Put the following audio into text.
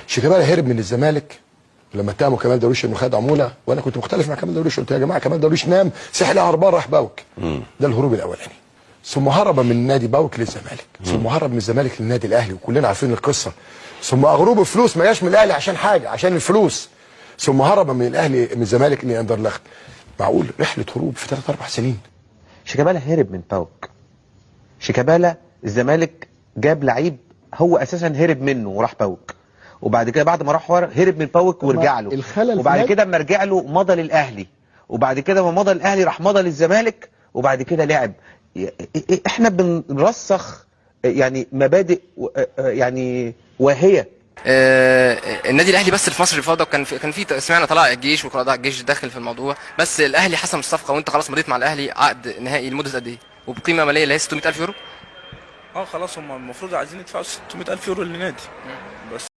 شيكابالا هرب من الزمالك لما اتهموا كمال درويش انه خد عموله، وانا كنت مختلف مع كمال درويش، قلت يا جماعه كمال درويش نام سحل هربان راح باوك. ده الهروب الاولاني. ثم هرب من نادي باوك للزمالك، ثم هرب من الزمالك للنادي الاهلي، وكلنا عارفين القصه. ثم اغروب فلوس، ما جاش من الاهلي عشان حاجه، عشان الفلوس. ثم هرب من الاهلي من الزمالك لاندرلخت. معقول رحله هروب في 3 4 سنين؟ شيكابالا هرب من باوك. شيكابالا الزمالك جاب لعيب هو اساسا هرب منه وراح باوك، وبعد كده بعد ما راح هرب من باوك ورجع له، وبعد كده اما رجع له مضى للاهلي، وبعد كده ما مضى للاهلي راح مضى للزمالك، وبعد كده لعب. احنا بنرسخ يعني مبادئ يعني واهيه. النادي الاهلي بس في مصر الفوضى، كان في سمعنا طلع الجيش وقضاء الجيش داخل في الموضوع، بس الاهلي حسم الصفقه وانت خلاص مضيت مع الاهلي عقد نهائي لمده قد ايه؟ وبقيمه ماليه اللي هي 600,000 يورو؟ خلاص هم المفروض عايزين يدفعوا 600,000 يورو للنادي بس.